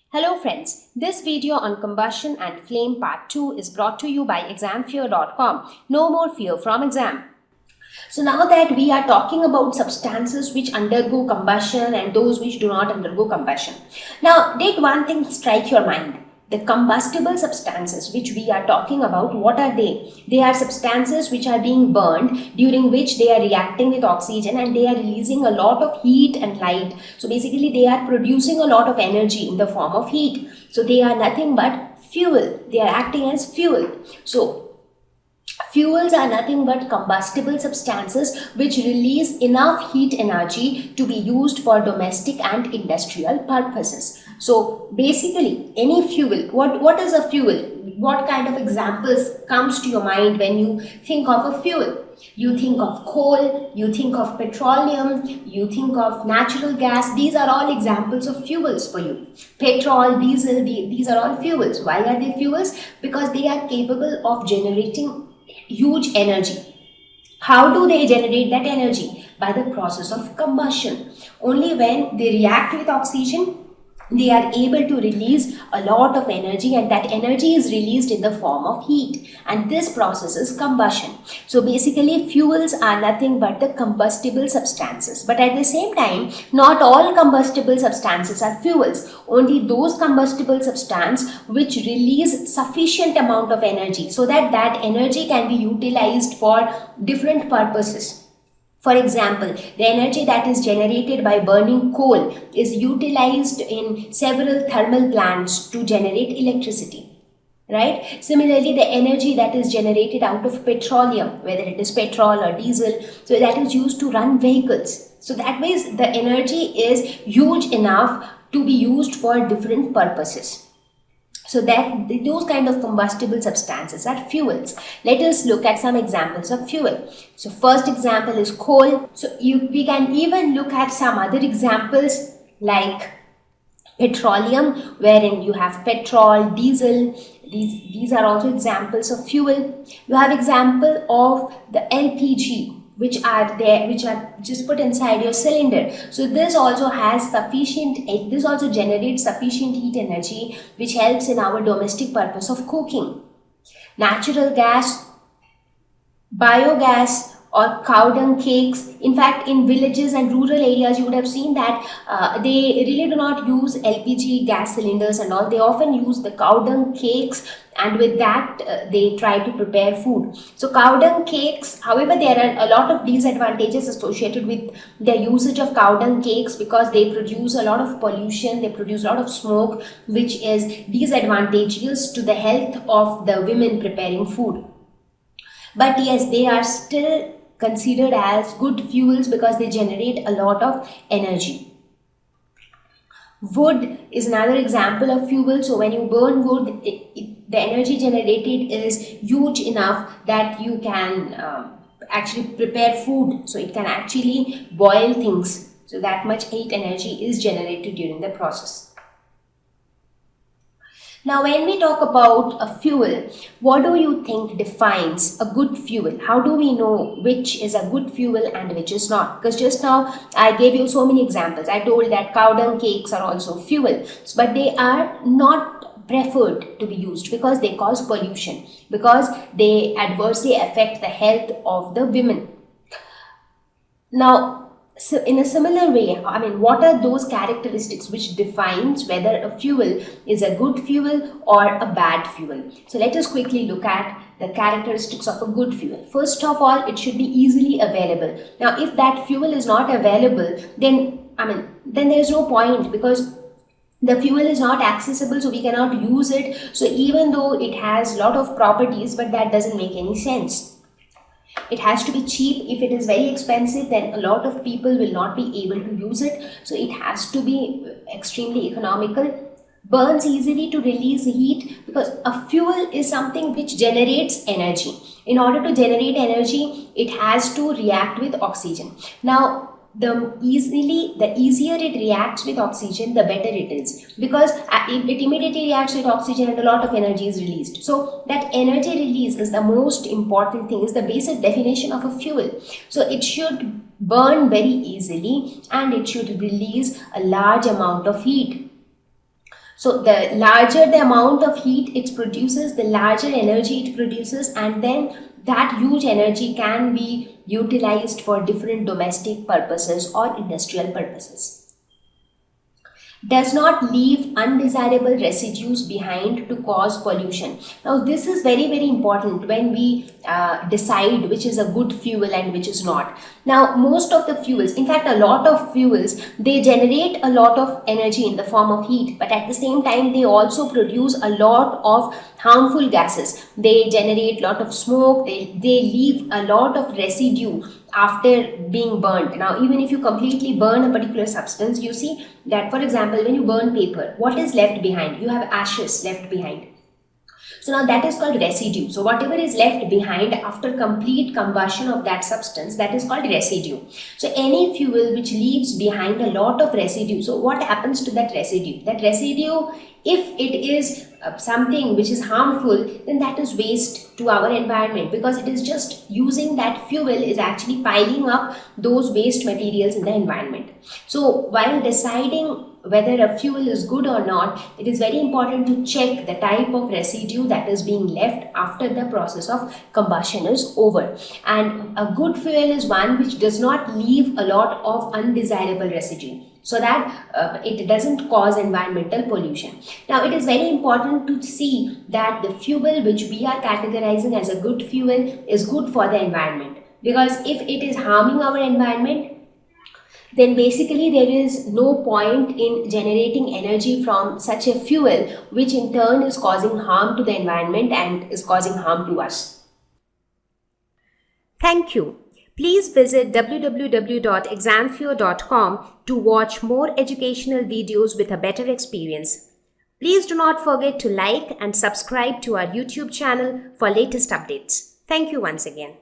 Hello friends, this video on combustion and flame part 2 is brought to you by examfear.com. No more fear from exam. So now that we are talking about substances which undergo combustion and those which do not undergo combustion. Now did one thing strike your mind? The combustible substances which we are talking about, what are they? They are substances which are being burned, during which they are reacting with oxygen and they are releasing a lot of heat and light. So basically they are producing a lot of energy in the form of heat. So they are nothing but fuel. They are acting as fuel. So fuels are nothing but combustible substances which release enough heat energy to be used for domestic and industrial purposes. So basically any fuel, what is a fuel? What kind of examples comes to your mind when you think of a fuel? You think of coal, you think of petroleum, you think of natural gas. These are all examples of fuels for you. Petrol, diesel, these are all fuels. Why are they fuels? Because they are capable of generating huge energy. How do they generate that energy? By the process of combustion. Only when they react with oxygen, they are able to release a lot of energy, and that energy is released in the form of heat, and this process is combustion. So basically fuels are nothing but the combustible substances, but at the same time not all combustible substances are fuels. Only those combustible substances which release sufficient amount of energy so that that energy can be utilized for different purposes. For example, the energy that is generated by burning coal is utilized in several thermal plants to generate electricity. Right? Similarly, the energy that is generated out of petroleum, whether it is petrol or diesel, so that is used to run vehicles. So that means the energy is huge enough to be used for different purposes. So that those kind of combustible substances are fuels. Let us look at some examples of fuel. So first example is coal. So we can even look at some other examples like petroleum, wherein you have petrol, diesel. These are also examples of fuel. You have example of the LPG, which are just put inside your cylinder. So this also generates sufficient heat energy which helps in our domestic purpose of cooking. Natural gas, biogas, or cow dung cakes. In fact, in villages and rural areas, you would have seen that they really do not use LPG gas cylinders and all. They often use the cow dung cakes, and with that they try to prepare food. So cow dung cakes, however, there are a lot of disadvantages associated with the usage of cow dung cakes because they produce a lot of pollution, they produce a lot of smoke, which is disadvantageous to the health of the women preparing food. But yes, they are still considered as good fuels because they generate a lot of energy. Wood is another example of fuel. So when you burn wood, the energy generated is huge enough that you can actually prepare food. So it can actually boil things. So that much heat energy is generated during the process. Now, when we talk about a fuel, what do you think defines a good fuel? How do we know which is a good fuel and which is not? Because just now I gave you so many examples. I told that cow dung cakes are also fuel, but they are not preferred to be used because they cause pollution, because they adversely affect the health of the women. Now, so in a similar way, what are those characteristics which defines whether a fuel is a good fuel or a bad fuel? So let us quickly look at the characteristics of a good fuel. First of all, it should be easily available. Now, if that fuel is not available, then there is no point because the fuel is not accessible, so we cannot use it. So even though it has a lot of properties, but that doesn't make any sense. It has to be cheap. If it is very expensive, then a lot of people will not be able to use it. So it has to be extremely economical. Burns easily to release heat because a fuel is something which generates energy. In order to generate energy, it has to react with oxygen. Now, the easier it reacts with oxygen, the better it is, because it immediately reacts with oxygen and a lot of energy is released. So that energy release is the most important thing, is the basic definition of a fuel. So it should burn very easily and it should release a large amount of heat. So the larger the amount of heat it produces, the larger energy it produces, and then that huge energy can be utilized for different domestic purposes or industrial purposes. Does not leave undesirable residues behind to cause pollution. Now this is very important when we decide which is a good fuel and which is not. Now most of the fuels, in fact a lot of fuels, they generate a lot of energy in the form of heat, but at the same time they also produce a lot of harmful gases. They generate a lot of smoke, they leave a lot of residue after being burnt. Now even if you completely burn a particular substance, you see that, for example, when you burn paper, what is left behind? You have ashes left behind. So now that is called residue. So whatever is left behind after complete combustion of that substance, that is called residue. So any fuel which leaves behind a lot of residue, so what happens to that residue? That residue, if it is something which is harmful, then that is waste to our environment, because it is just using that fuel is actually piling up those waste materials in the environment. So while deciding whether a fuel is good or not, it is very important to check the type of residue that is being left after the process of combustion is over. And a good fuel is one which does not leave a lot of undesirable residue, so that it doesn't cause environmental pollution. Now it is very important to see that the fuel which we are categorizing as a good fuel is good for the environment, because if it is harming our environment, then basically there is no point in generating energy from such a fuel, which in turn is causing harm to the environment and is causing harm to us. Thank you. Please visit www.examfear.com to watch more educational videos with a better experience. Please do not forget to like and subscribe to our YouTube channel for latest updates. Thank you once again.